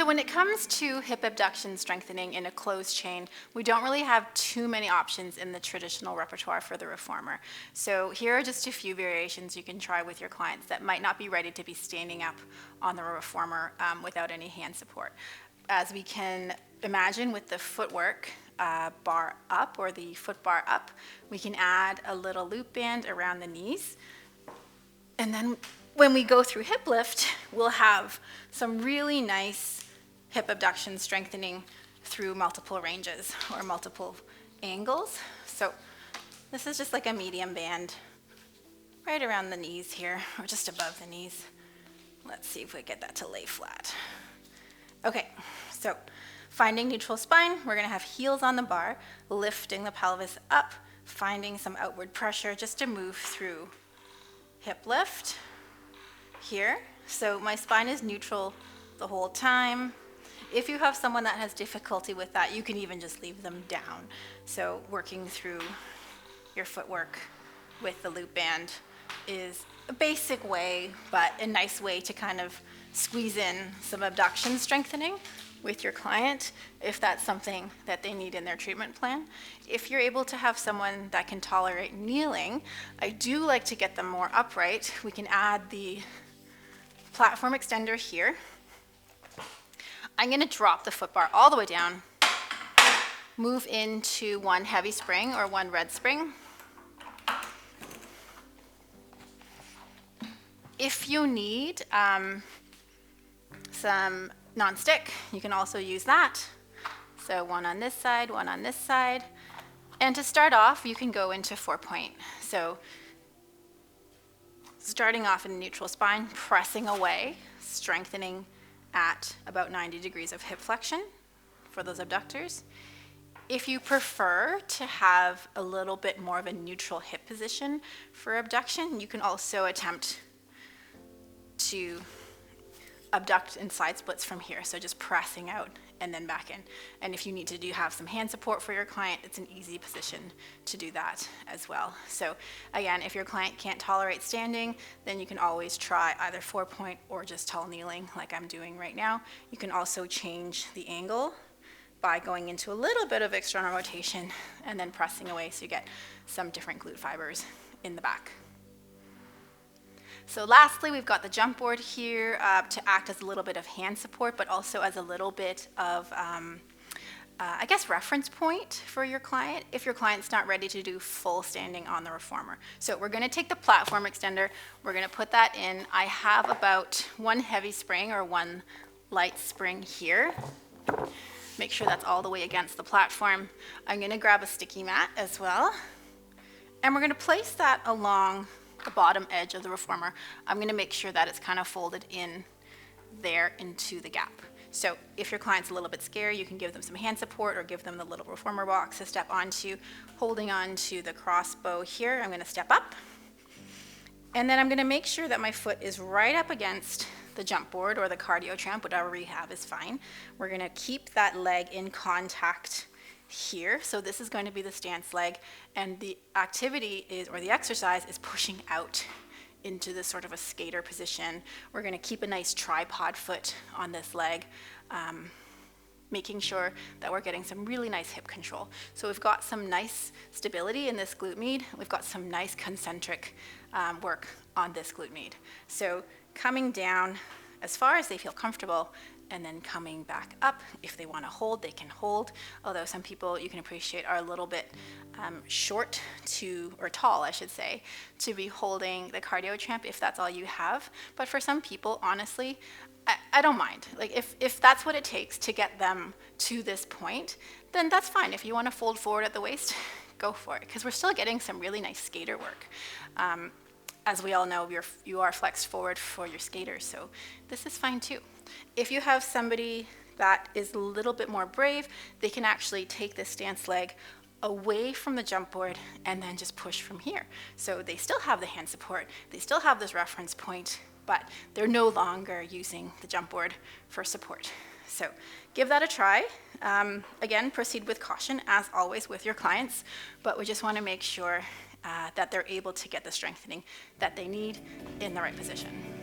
So when it comes to hip abduction strengthening in a closed chain, we don't really have too many options in the traditional repertoire for the reformer. So here are just a few variations you can try with your clients that might not be ready to be standing up on the reformer without any hand support. As we can imagine with the footwork bar up or the foot bar up, we can add a little loop band around the knees. And then when we go through hip lift, we'll have some really nice hip abduction strengthening through multiple ranges or multiple angles. So this is just like a medium band right around the knees here, or just above the knees. Let's see if we get that to lay flat. Okay, so finding neutral spine, we're gonna have heels on the bar, lifting the pelvis up, finding some outward pressure just to move through hip lift here. So my spine is neutral the whole time. If you have someone that has difficulty with that, you can even just leave them down. So working through your footwork with the loop band is a basic way, but a nice way to kind of squeeze in some abduction strengthening with your client if that's something that they need in their treatment plan. If you're able to have someone that can tolerate kneeling, I do like to get them more upright. We can add the platform extender here. I'm going to drop the foot bar all the way down, move into one heavy spring or one red spring. If you need some non-stick, you can also use that. So one on this side, one on this side. And to start off, you can go into 4-point. So starting off in neutral spine, pressing away, strengthening at about 90 degrees of hip flexion for those abductors. If you prefer to have a little bit more of a neutral hip position for abduction, you can also attempt to abduct in side splits from here. So just pressing out and then back in. And if you need to have some hand support for your client, it's an easy position to do that as well. So again, if your client can't tolerate standing, then you can always try either 4-point or just tall kneeling like I'm doing right now. You can also change the angle by going into a little bit of external rotation and then pressing away so you get some different glute fibers in the back. So lastly, we've got the jump board here to act as a little bit of hand support, but also as a little bit of, I guess, reference point for your client if your client's not ready to do full standing on the reformer. So we're going to take the platform extender, we're going to put that in. I have about one heavy spring or one light spring here. Make sure that's all the way against the platform. I'm going to grab a sticky mat as well, and we're going to place that along the bottom edge of the reformer. I'm going to make sure that it's kind of folded in there into the gap. So if your client's a little bit scared, you can give them some hand support or give them the little reformer box to step onto, holding on to the crossbow here. I'm going to step up, and then I'm going to make sure that my foot is right up against the jump board or the cardio tramp, whatever we have is fine. We're going to keep that leg in contact here. So this is going to be the stance leg, and the activity is, or the exercise is pushing out into this sort of a skater position. We're going to keep a nice tripod foot on this leg, making sure that we're getting some really nice hip control. So we've got some nice stability in this glute med. We've got some nice concentric work on this glute med. So coming down as far as they feel comfortable, and then coming back up. If they want to hold, they can hold. Although some people, you can appreciate, are a little bit short to, or tall, I should say, to be holding the cardio tramp if that's all you have. But for some people, honestly, I don't mind. Like if that's what it takes to get them to this point, then that's fine. If you want to fold forward at the waist, go for it, because we're still getting some really nice skater work. As we all know, you are flexed forward for your skaters, so this is fine too. If you have somebody that is a little bit more brave, they can actually take this stance leg away from the jump board and then just push from here. So they still have the hand support, they still have this reference point, but they're no longer using the jump board for support. So give that a try. Again, proceed with caution, as always with your clients, but we just want to make sure that they're able to get the strengthening that they need in the right position.